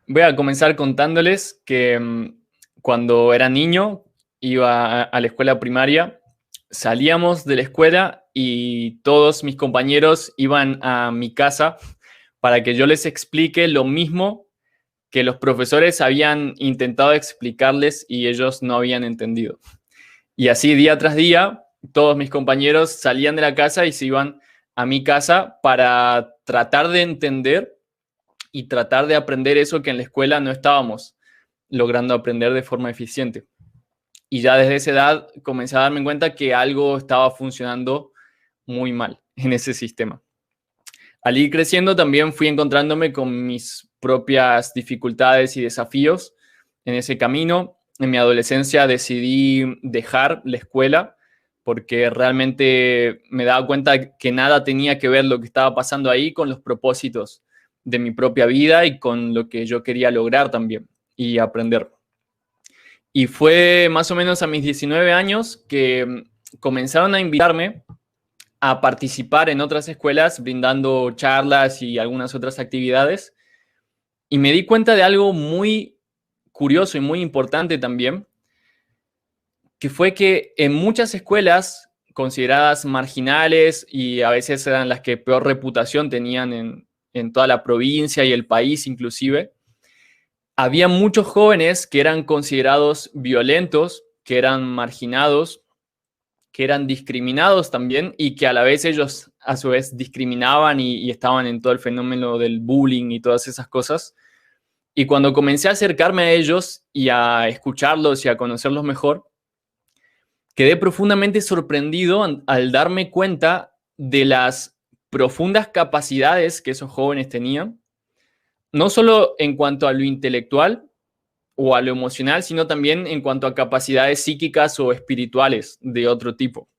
Voy a comenzar contándoles que cuando era niño, iba a la escuela primaria, salíamos de la escuela y todos mis compañeros iban a mi casa para que yo les explique lo mismo que los profesores habían intentado explicarles y ellos no habían entendido. Y así día tras día, todos mis compañeros salían de la casa y se iban a mi casa para tratar de entender y tratar de aprender eso que en la escuela no estábamos logrando aprender de forma eficiente. Y ya desde esa edad comencé a darme cuenta que algo estaba funcionando muy mal en ese sistema. Al ir creciendo también fui encontrándome con mis propias dificultades y desafíos en ese camino. En mi adolescencia decidí dejar la escuela porque realmente me daba cuenta que nada tenía que ver lo que estaba pasando ahí con los propósitos de mi propia vida y con lo que yo quería lograr también y aprender. Y fue más o menos a mis 19 años que comenzaron a invitarme a participar en otras escuelas brindando charlas y algunas otras actividades. Y me di cuenta de algo muy curioso y muy importante también, que fue que en muchas escuelas consideradas marginales y a veces eran las que peor reputación tenían en toda la provincia y el país inclusive, había muchos jóvenes que eran considerados violentos, que eran marginados, que eran discriminados también y que a la vez ellos a su vez discriminaban y estaban en todo el fenómeno del bullying y todas esas cosas. Y cuando comencé a acercarme a ellos y a escucharlos y a conocerlos mejor, quedé profundamente sorprendido al darme cuenta de las profundas capacidades que esos jóvenes tenían, no solo en cuanto a lo intelectual o a lo emocional, sino también en cuanto a capacidades psíquicas o espirituales de otro tipo.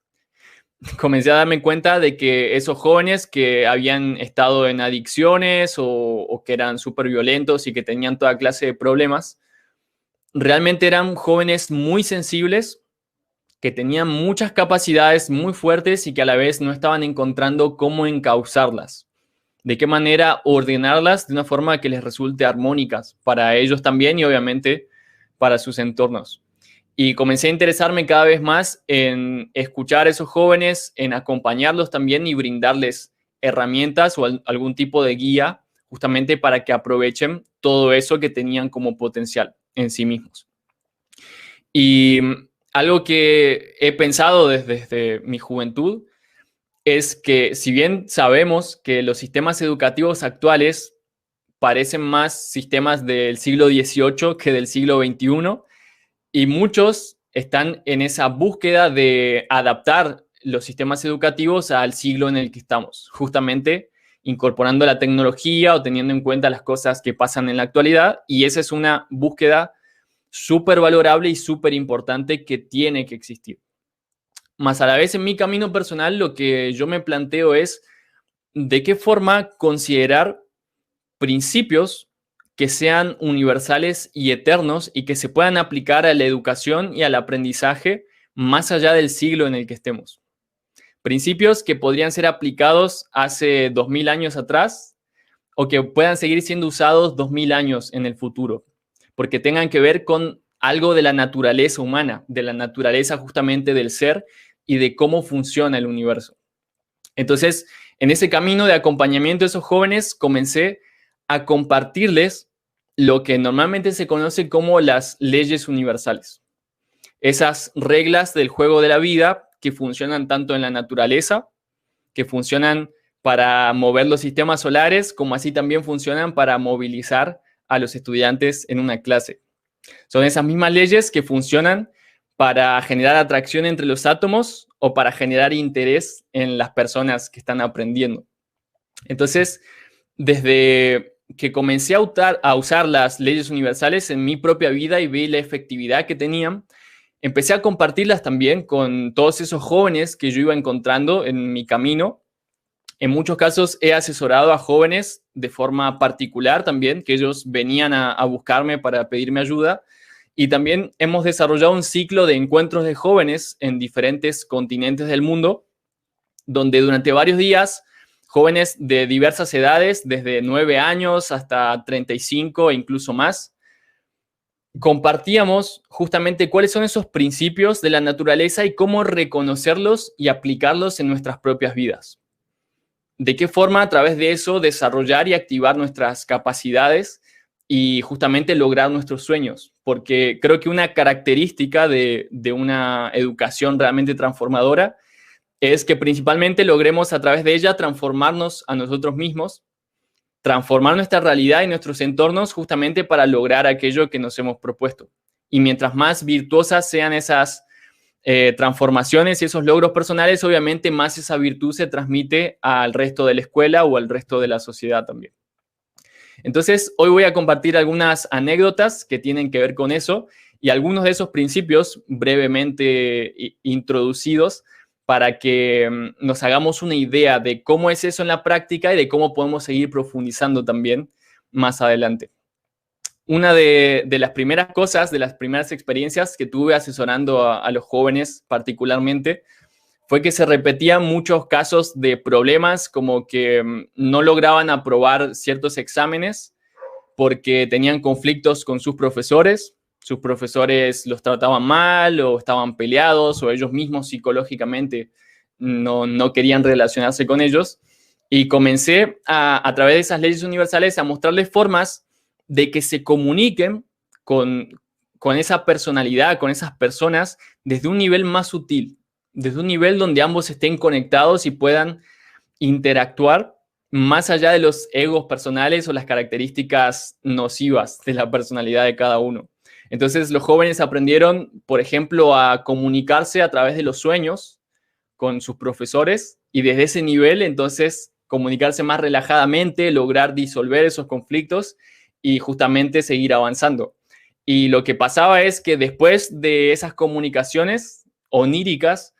Comencé a darme cuenta de que esos jóvenes que habían estado en adicciones o que eran súper violentos y que tenían toda clase de problemas, realmente eran jóvenes muy sensibles, que tenían muchas capacidades muy fuertes y que a la vez no estaban encontrando cómo encauzarlas, de qué manera ordenarlas de una forma que les resulte armónicas para ellos también y obviamente para sus entornos. Y comencé a interesarme cada vez más en escuchar a esos jóvenes, en acompañarlos también y brindarles herramientas o algún tipo de guía justamente para que aprovechen todo eso que tenían como potencial en sí mismos. Y algo que he pensado desde mi juventud es que si bien sabemos que los sistemas educativos actuales parecen más sistemas del siglo XVIII que del siglo XXI, y muchos están en esa búsqueda de adaptar los sistemas educativos al siglo en el que estamos, justamente incorporando la tecnología o teniendo en cuenta las cosas que pasan en la actualidad, y esa es una búsqueda súper valorable y súper importante que tiene que existir. Más a la vez en mi camino personal lo que yo me planteo es de qué forma considerar principios que sean universales y eternos y que se puedan aplicar a la educación y al aprendizaje más allá del siglo en el que estemos. Principios que podrían ser aplicados hace 2000 años atrás o que puedan seguir siendo usados 2000 años en el futuro, porque tengan que ver con algo de la naturaleza humana, de la naturaleza justamente del ser y de cómo funciona el universo. Entonces, en ese camino de acompañamiento de esos jóvenes, comencé a compartirles lo que normalmente se conoce como las leyes universales. Esas reglas del juego de la vida que funcionan tanto en la naturaleza, que funcionan para mover los sistemas solares, como así también funcionan para movilizar a los estudiantes en una clase. Son esas mismas leyes que funcionan para generar atracción entre los átomos o para generar interés en las personas que están aprendiendo. Entonces, desde que comencé a usar las leyes universales en mi propia vida y vi la efectividad que tenían, empecé a compartirlas también con todos esos jóvenes que yo iba encontrando en mi camino. En muchos casos he asesorado a jóvenes de forma particular también, que ellos venían a buscarme para pedirme ayuda. Y también hemos desarrollado un ciclo de encuentros de jóvenes en diferentes continentes del mundo, donde durante varios días jóvenes de diversas edades, desde 9 años hasta 35 e incluso más. Compartíamos justamente cuáles son esos principios de la naturaleza y cómo reconocerlos y aplicarlos en nuestras propias vidas. De qué forma a través de eso desarrollar y activar nuestras capacidades y justamente lograr nuestros sueños. Porque creo que una característica de una educación realmente transformadora es que principalmente logremos a través de ella transformarnos a nosotros mismos, transformar nuestra realidad y nuestros entornos justamente para lograr aquello que nos hemos propuesto. Y mientras más virtuosas sean esas transformaciones y esos logros personales, obviamente más esa virtud se transmite al resto de la escuela o al resto de la sociedad también. Entonces, hoy voy a compartir algunas anécdotas que tienen que ver con eso y algunos de esos principios brevemente introducidos para que nos hagamos una idea de cómo es eso en la práctica y de cómo podemos seguir profundizando también más adelante. Una de las primeras cosas, de las primeras experiencias que tuve asesorando a los jóvenes particularmente, fue que se repetían muchos casos de problemas como que no lograban aprobar ciertos exámenes porque tenían conflictos con sus profesores los trataban mal o estaban peleados o ellos mismos psicológicamente no querían relacionarse con ellos. Y comencé a través de esas leyes universales a mostrarles formas de que se comuniquen con esa personalidad, con esas personas desde un nivel más sutil, desde un nivel donde ambos estén conectados y puedan interactuar más allá de los egos personales o las características nocivas de la personalidad de cada uno. Entonces, los jóvenes aprendieron, por ejemplo, a comunicarse a través de los sueños con sus profesores y desde ese nivel, entonces, comunicarse más relajadamente, lograr disolver esos conflictos y justamente seguir avanzando. Y lo que pasaba es que después de esas comunicaciones oníricas,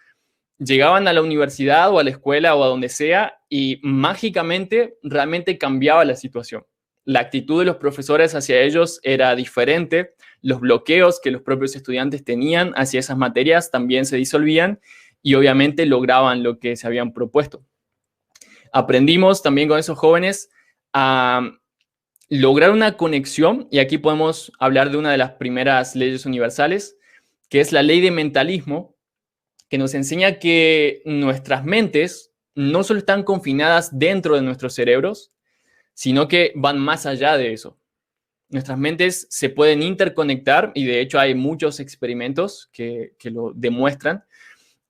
llegaban a la universidad o a la escuela o a donde sea y mágicamente realmente cambiaba la situación. La actitud de los profesores hacia ellos era diferente, los bloqueos que los propios estudiantes tenían hacia esas materias también se disolvían y obviamente lograban lo que se habían propuesto. Aprendimos también con esos jóvenes a lograr una conexión, y aquí podemos hablar de una de las primeras leyes universales, que es la ley de mentalismo, que nos enseña que nuestras mentes no solo están confinadas dentro de nuestros cerebros, sino que van más allá de eso. Nuestras mentes se pueden interconectar y de hecho hay muchos experimentos que lo demuestran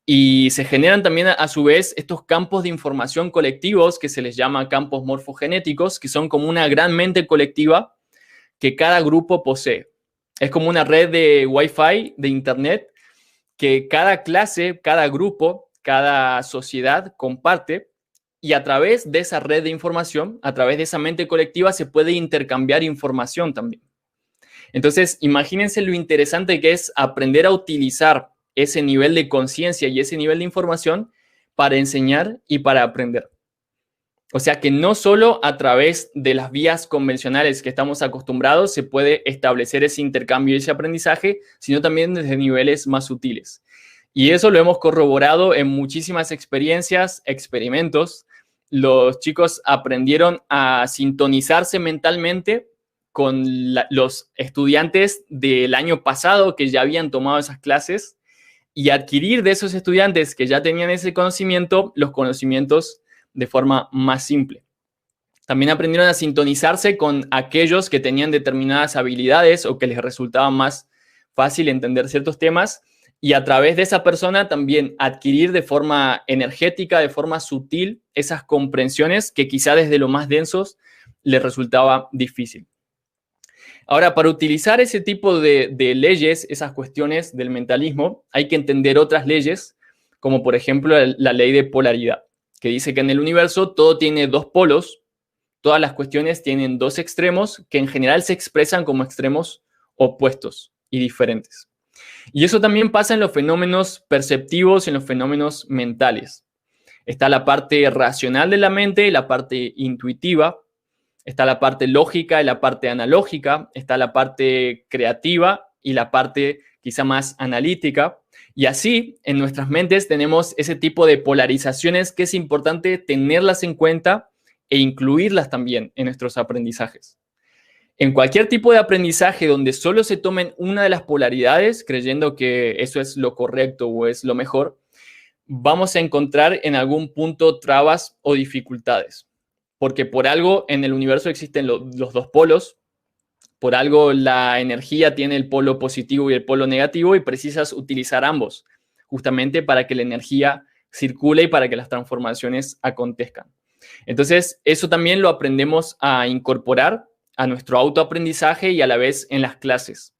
y se generan también a su vez estos campos de información colectivos que se les llama campos morfogenéticos, que son como una gran mente colectiva que cada grupo posee. Es como una red de Wi-Fi, de Internet, que cada clase, cada grupo, cada sociedad comparte y a través de esa red de información, a través de esa mente colectiva se puede intercambiar información también. Entonces, imagínense lo interesante que es aprender a utilizar ese nivel de conciencia y ese nivel de información para enseñar y para aprender. O sea que no solo a través de las vías convencionales que estamos acostumbrados se puede establecer ese intercambio y ese aprendizaje, sino también desde niveles más sutiles. Y eso lo hemos corroborado en muchísimas experiencias, experimentos. Los chicos aprendieron a sintonizarse mentalmente con los estudiantes del año pasado que ya habían tomado esas clases y adquirir de esos estudiantes que ya tenían ese conocimiento, los conocimientos de forma más simple. También aprendieron a sintonizarse con aquellos que tenían determinadas habilidades o que les resultaba más fácil entender ciertos temas y a través de esa persona también adquirir de forma energética, de forma sutil, esas comprensiones que quizá desde lo más densos les resultaba difícil. Ahora, para utilizar ese tipo de leyes, esas cuestiones del mentalismo, hay que entender otras leyes, como por ejemplo la ley de polaridad, que dice que en el universo todo tiene dos polos, todas las cuestiones tienen dos extremos que en general se expresan como extremos opuestos y diferentes. Y eso también pasa en los fenómenos perceptivos y en los fenómenos mentales. Está la parte racional de la mente y la parte intuitiva. Está la parte lógica y la parte analógica. Está la parte creativa y la parte quizá más analítica. Y así, en nuestras mentes tenemos ese tipo de polarizaciones que es importante tenerlas en cuenta e incluirlas también en nuestros aprendizajes. En cualquier tipo de aprendizaje donde solo se tomen una de las polaridades, creyendo que eso es lo correcto o es lo mejor, vamos a encontrar en algún punto trabas o dificultades. Porque por algo en el universo existen los dos polos, por algo la energía tiene el polo positivo y el polo negativo y precisas utilizar ambos, justamente para que la energía circule y para que las transformaciones acontezcan. Entonces, eso también lo aprendemos a incorporar a nuestro autoaprendizaje y a la vez en las clases.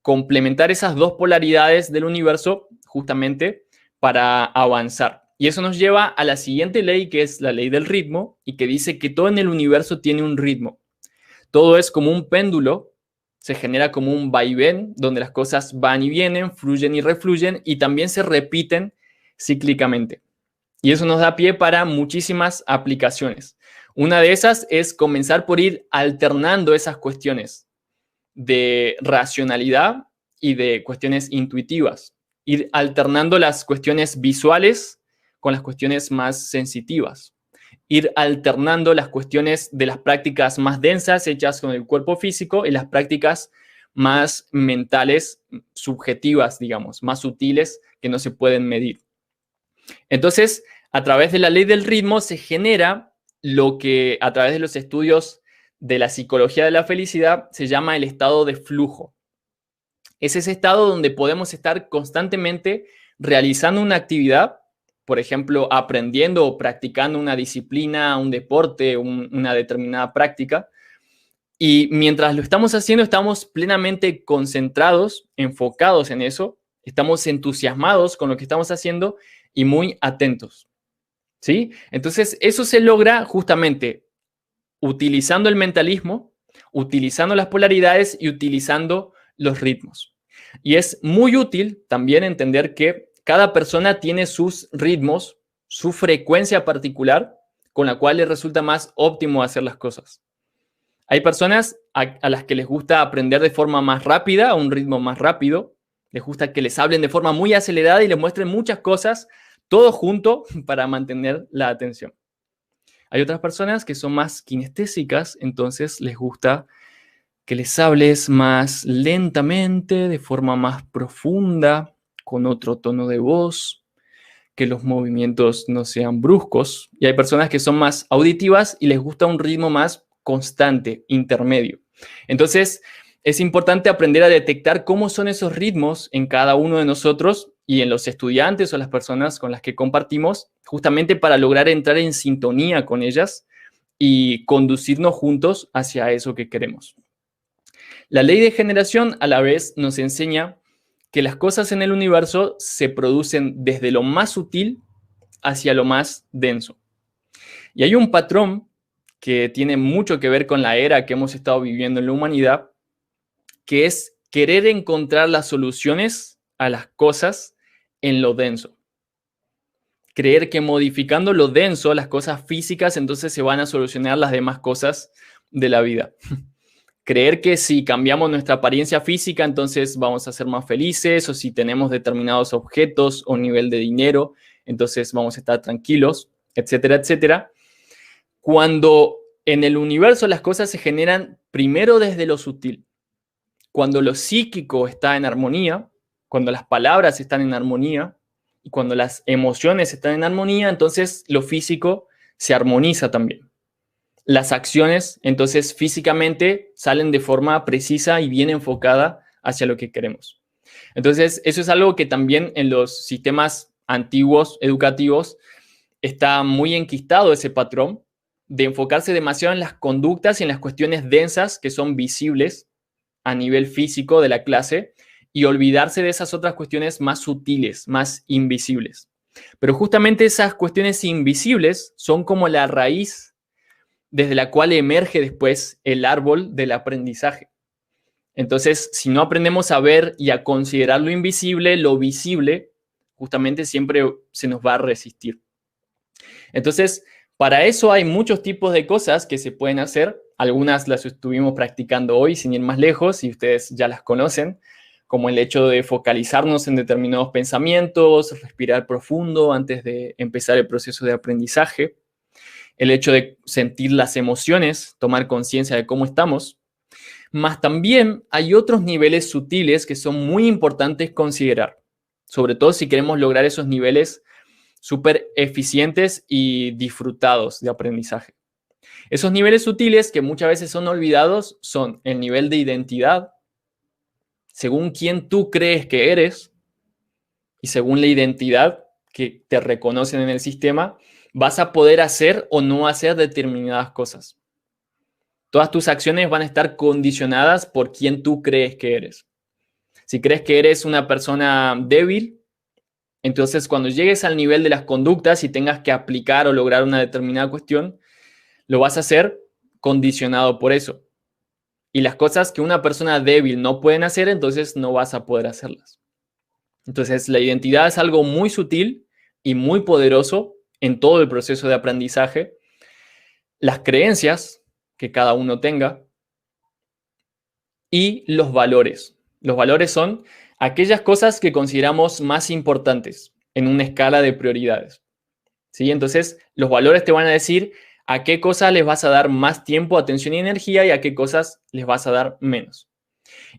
Complementar esas dos polaridades del universo justamente para avanzar. Y eso nos lleva a la siguiente ley, que es la ley del ritmo, y que dice que todo en el universo tiene un ritmo. Todo es como un péndulo, se genera como un vaivén, donde las cosas van y vienen, fluyen y refluyen, y también se repiten cíclicamente. Y eso nos da pie para muchísimas aplicaciones. Una de esas es comenzar por ir alternando esas cuestiones de racionalidad y de cuestiones intuitivas. Ir alternando las cuestiones visuales con las cuestiones más sensitivas. Ir alternando las cuestiones de las prácticas más densas hechas con el cuerpo físico y las prácticas más mentales, subjetivas, digamos, más sutiles que no se pueden medir. Entonces, a través de la ley del ritmo se genera lo que a través de los estudios de la psicología de la felicidad se llama el estado de flujo. Es ese estado donde podemos estar constantemente realizando una actividad, por ejemplo, aprendiendo o practicando una disciplina, un deporte, una determinada práctica. Y mientras lo estamos haciendo, estamos plenamente concentrados, enfocados en eso, estamos entusiasmados con lo que estamos haciendo y muy atentos. ¿Sí? Entonces, eso se logra justamente utilizando el mentalismo, utilizando las polaridades y utilizando los ritmos. Y es muy útil también entender que cada persona tiene sus ritmos, su frecuencia particular con la cual les resulta más óptimo hacer las cosas. Hay personas a las que les gusta aprender de forma más rápida, a un ritmo más rápido. Les gusta que les hablen de forma muy acelerada y les muestren muchas cosas, todo junto para mantener la atención. Hay otras personas que son más kinestésicas, entonces les gusta que les hables más lentamente, de forma más profunda, con otro tono de voz, que los movimientos no sean bruscos. Y hay personas que son más auditivas y les gusta un ritmo más constante, intermedio. Entonces, es importante aprender a detectar cómo son esos ritmos en cada uno de nosotros y en los estudiantes o las personas con las que compartimos, justamente para lograr entrar en sintonía con ellas y conducirnos juntos hacia eso que queremos. La ley de generación a la vez nos enseña que las cosas en el universo se producen desde lo más sutil hacia lo más denso. Y hay un patrón que tiene mucho que ver con la era que hemos estado viviendo en la humanidad, que es querer encontrar las soluciones a las cosas en lo denso. Creer que modificando lo denso, las cosas físicas, entonces se van a solucionar las demás cosas de la vida. Creer que si cambiamos nuestra apariencia física, entonces vamos a ser más felices, o si tenemos determinados objetos o nivel de dinero, entonces vamos a estar tranquilos, etcétera, etcétera. Cuando en el universo las cosas se generan primero desde lo sutil. Cuando lo psíquico está en armonía, cuando las palabras están en armonía y cuando las emociones están en armonía, entonces lo físico se armoniza también. Las acciones, entonces, físicamente salen de forma precisa y bien enfocada hacia lo que queremos. Entonces, eso es algo que también en los sistemas antiguos educativos está muy enquistado ese patrón de enfocarse demasiado en las conductas y en las cuestiones densas que son visibles a nivel físico de la clase y olvidarse de esas otras cuestiones más sutiles, más invisibles. Pero justamente esas cuestiones invisibles son como la raíz desde la cual emerge después el árbol del aprendizaje. Entonces, si no aprendemos a ver y a considerar lo invisible, lo visible, justamente siempre se nos va a resistir. Entonces, para eso hay muchos tipos de cosas que se pueden hacer. Algunas las estuvimos practicando hoy, sin ir más lejos, y ustedes ya las conocen, como el hecho de focalizarnos en determinados pensamientos, respirar profundo antes de empezar el proceso de aprendizaje, el hecho de sentir las emociones, tomar conciencia de cómo estamos. Más también hay otros niveles sutiles que son muy importantes considerar, sobre todo si queremos lograr esos niveles súper eficientes y disfrutados de aprendizaje. Esos niveles sutiles que muchas veces son olvidados son el nivel de identidad, según quién tú crees que eres y según la identidad que te reconocen en el sistema, vas a poder hacer o no hacer determinadas cosas. Todas tus acciones van a estar condicionadas por quién tú crees que eres. Si crees que eres una persona débil, entonces cuando llegues al nivel de las conductas y tengas que aplicar o lograr una determinada cuestión, lo vas a hacer condicionado por eso. Y las cosas que una persona débil no pueden hacer, entonces no vas a poder hacerlas. Entonces la identidad es algo muy sutil y muy poderoso en todo el proceso de aprendizaje. Las creencias que cada uno tenga y los valores. Los valores son aquellas cosas que consideramos más importantes en una escala de prioridades. ¿Sí? Entonces, los valores te van a decir a qué cosas les vas a dar más tiempo, atención y energía y a qué cosas les vas a dar menos.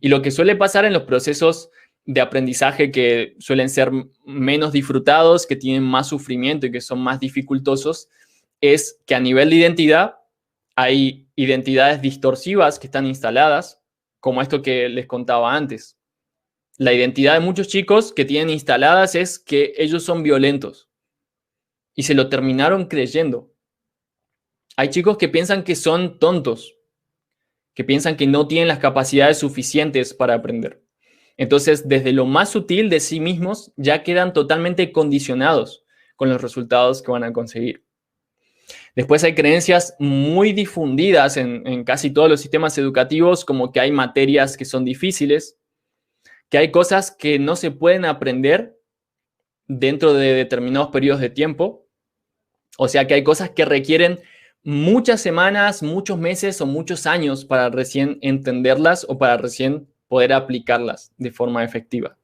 Y lo que suele pasar en los procesos de aprendizaje que suelen ser menos disfrutados, que tienen más sufrimiento y que son más dificultosos, es que a nivel de identidad hay identidades distorsivas que están instaladas, como esto que les contaba antes. La identidad de muchos chicos que tienen instaladas es que ellos son violentos y se lo terminaron creyendo. Hay chicos que piensan que son tontos, que piensan que no tienen las capacidades suficientes para aprender. Entonces, desde lo más sutil de sí mismos, ya quedan totalmente condicionados con los resultados que van a conseguir. Después hay creencias muy difundidas en casi todos los sistemas educativos, como que hay materias que son difíciles, que hay cosas que no se pueden aprender dentro de determinados periodos de tiempo. O sea que hay cosas que requieren muchas semanas, muchos meses o muchos años para recién entenderlas o para recién poder aplicarlas de forma efectiva.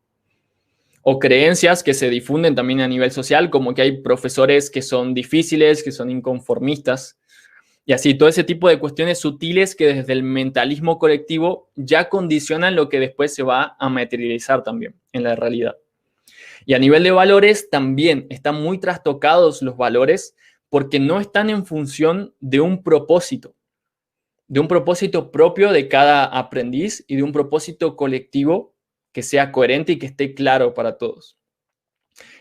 O creencias que se difunden también a nivel social, como que hay profesores que son difíciles, que son inconformistas, y así todo ese tipo de cuestiones sutiles que desde el mentalismo colectivo ya condicionan lo que después se va a materializar también en la realidad. Y a nivel de valores también están muy trastocados los valores porque no están en función de un propósito propio de cada aprendiz y de un propósito colectivo que sea coherente y que esté claro para todos.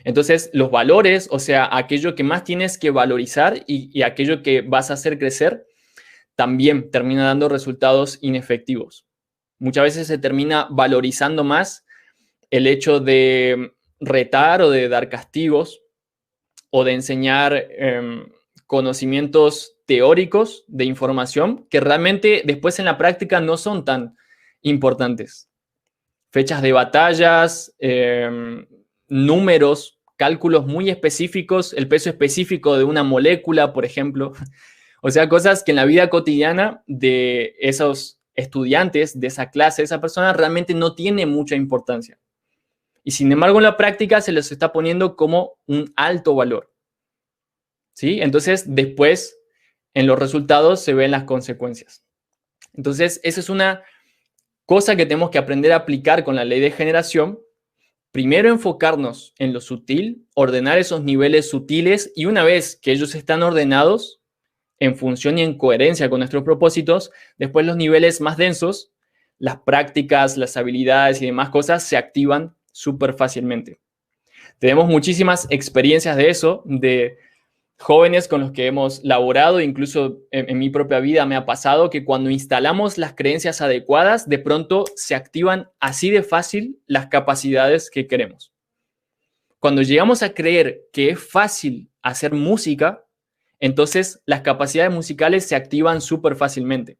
Entonces, los valores, o sea, aquello que más tienes que valorizar y aquello que vas a hacer crecer, también termina dando resultados inefectivos. Muchas veces se termina valorizando más el hecho de retar o de dar castigos o de enseñar conocimientos teóricos de información que realmente después en la práctica no son tan importantes. Fechas de batallas, números, cálculos muy específicos, el peso específico de una molécula, por ejemplo. O sea, cosas que en la vida cotidiana de esos estudiantes, de esa clase, de esa persona, realmente no tiene mucha importancia. Y sin embargo, en la práctica se les está poniendo como un alto valor. ¿Sí? Entonces, después, en los resultados se ven las consecuencias. Entonces, esa es una cosa que tenemos que aprender a aplicar con la ley de generación. Primero, enfocarnos en lo sutil, ordenar esos niveles sutiles y una vez que ellos están ordenados, en función y en coherencia con nuestros propósitos, después los niveles más densos, las prácticas, las habilidades y demás cosas se activan súper fácilmente. Tenemos muchísimas experiencias de eso, de jóvenes con los que hemos laborado, incluso en mi propia vida me ha pasado que cuando instalamos las creencias adecuadas, de pronto se activan así de fácil las capacidades que queremos. Cuando llegamos a creer que es fácil hacer música, entonces las capacidades musicales se activan súper fácilmente.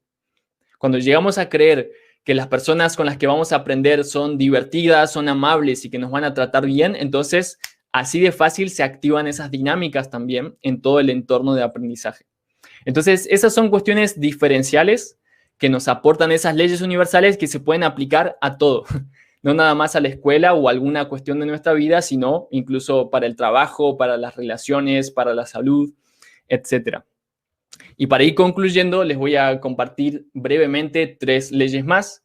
Cuando llegamos a creer que las personas con las que vamos a aprender son divertidas, son amables y que nos van a tratar bien, entonces así de fácil se activan esas dinámicas también en todo el entorno de aprendizaje. Entonces, esas son cuestiones diferenciales que nos aportan esas leyes universales que se pueden aplicar a todo. no nada más a la escuela o alguna cuestión de nuestra vida, sino incluso para el trabajo, para las relaciones, para la salud, etc. Y para ir concluyendo, les voy a compartir brevemente 3 leyes más.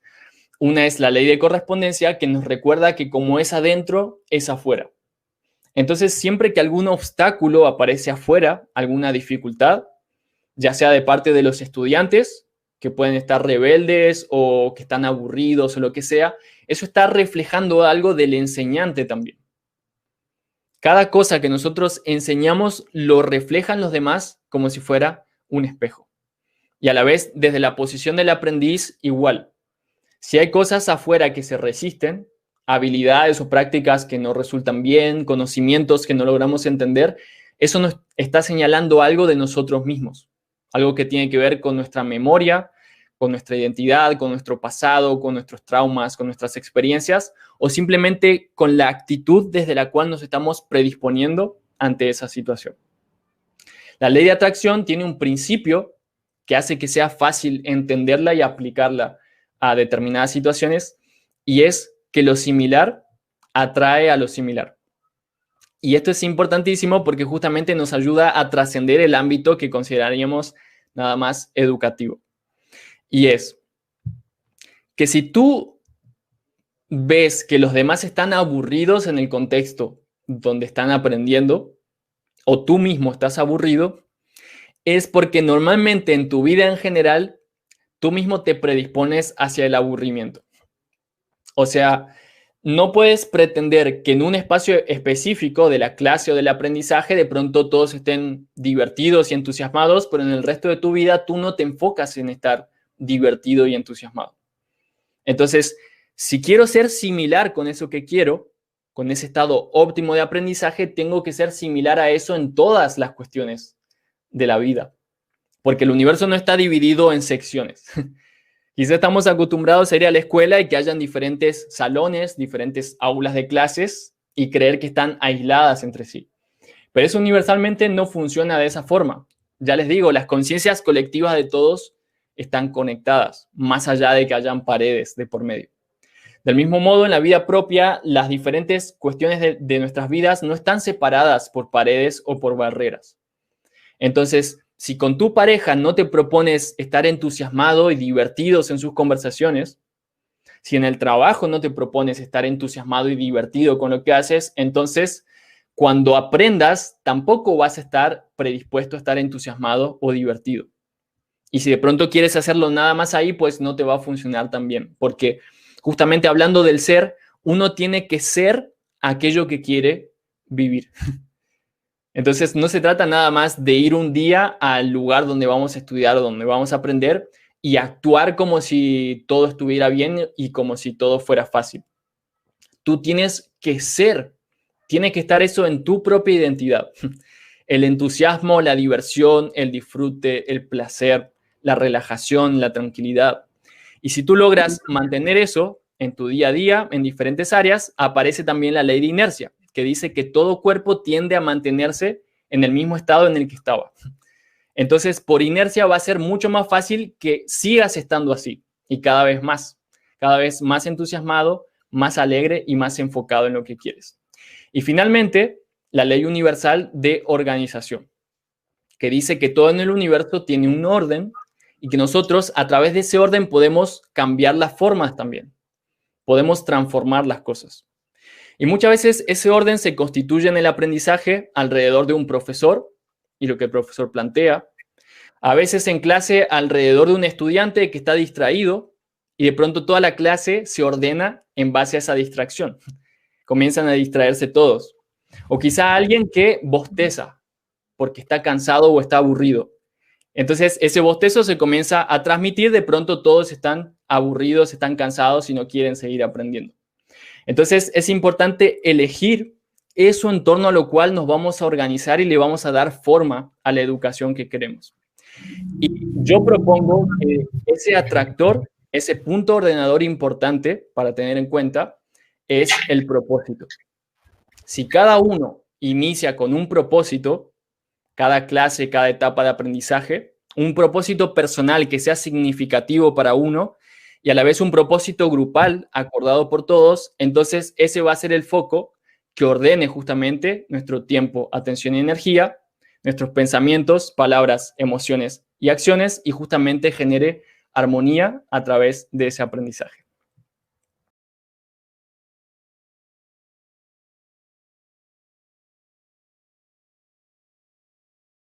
Una es la ley de correspondencia, que nos recuerda que como es adentro, es afuera. Entonces, siempre que algún obstáculo aparece afuera, alguna dificultad, ya sea de parte de los estudiantes, que pueden estar rebeldes o que están aburridos o lo que sea, eso está reflejando algo del enseñante también. Cada cosa que nosotros enseñamos lo reflejan los demás como si fuera un espejo. Y a la vez, desde la posición del aprendiz, igual. Si hay cosas afuera que se resisten, habilidades o prácticas que no resultan bien, conocimientos que no logramos entender, eso nos está señalando algo de nosotros mismos. Algo que tiene que ver con nuestra memoria, con nuestra identidad, con nuestro pasado, con nuestros traumas, con nuestras experiencias, o simplemente con la actitud desde la cual nos estamos predisponiendo ante esa situación. La ley de atracción tiene un principio que hace que sea fácil entenderla y aplicarla a determinadas situaciones, y es que lo similar atrae a lo similar. Y esto es importantísimo porque justamente nos ayuda a trascender el ámbito que consideraríamos nada más educativo. Y es que si tú ves que los demás están aburridos en el contexto donde están aprendiendo, o tú mismo estás aburrido, es porque normalmente en tu vida en general, tú mismo te predispones hacia el aburrimiento. O sea, no puedes pretender que en un espacio específico de la clase o del aprendizaje de pronto todos estén divertidos y entusiasmados, pero en el resto de tu vida tú no te enfocas en estar divertido y entusiasmado. Entonces, si quiero ser similar con eso que quiero, con ese estado óptimo de aprendizaje, tengo que ser similar a eso en todas las cuestiones de la vida, porque el universo no está dividido en secciones. Quizá estamos acostumbrados a ir a la escuela y que hayan diferentes salones, diferentes aulas de clases y creer que están aisladas entre sí. Pero eso universalmente no funciona de esa forma. Ya les digo, las conciencias colectivas de todos están conectadas, más allá de que hayan paredes de por medio. Del mismo modo, en la vida propia, las diferentes cuestiones de nuestras vidas no están separadas por paredes o por barreras. Entonces, si con tu pareja no te propones estar entusiasmado y divertidos en sus conversaciones, si en el trabajo no te propones estar entusiasmado y divertido con lo que haces, entonces cuando aprendas tampoco vas a estar predispuesto a estar entusiasmado o divertido. Y si de pronto quieres hacerlo nada más ahí, pues no te va a funcionar tan bien, porque justamente hablando del ser, uno tiene que ser aquello que quiere vivir. Entonces, no se trata nada más de ir un día al lugar donde vamos a estudiar o donde vamos a aprender y actuar como si todo estuviera bien y como si todo fuera fácil. Tú tienes que ser, tiene que estar eso en tu propia identidad. El entusiasmo, la diversión, el disfrute, el placer, la relajación, la tranquilidad. Y si tú logras mantener eso en tu día a día, en diferentes áreas, aparece también la ley de inercia, que dice que todo cuerpo tiende a mantenerse en el mismo estado en el que estaba. Entonces, por inercia va a ser mucho más fácil que sigas estando así y cada vez más entusiasmado, más alegre y más enfocado en lo que quieres. Y finalmente, la ley universal de organización, que dice que todo en el universo tiene un orden y que nosotros a través de ese orden podemos cambiar las formas también. Podemos transformar las cosas. Y muchas veces ese orden se constituye en el aprendizaje alrededor de un profesor y lo que el profesor plantea. A veces en clase alrededor de un estudiante que está distraído y de pronto toda la clase se ordena en base a esa distracción. Comienzan a distraerse todos. O quizá alguien que bosteza porque está cansado o está aburrido. Entonces ese bostezo se comienza a transmitir, de pronto todos están aburridos, están cansados y no quieren seguir aprendiendo. Entonces es importante elegir eso en torno a lo cual nos vamos a organizar y le vamos a dar forma a la educación que queremos. Y yo propongo que ese atractor, ese punto ordenador importante para tener en cuenta, es el propósito. Si cada uno inicia con un propósito, cada clase, cada etapa de aprendizaje, un propósito personal que sea significativo para uno, y a la vez un propósito grupal acordado por todos, entonces ese va a ser el foco que ordene justamente nuestro tiempo, atención y energía, nuestros pensamientos, palabras, emociones y acciones, y justamente genere armonía a través de ese aprendizaje.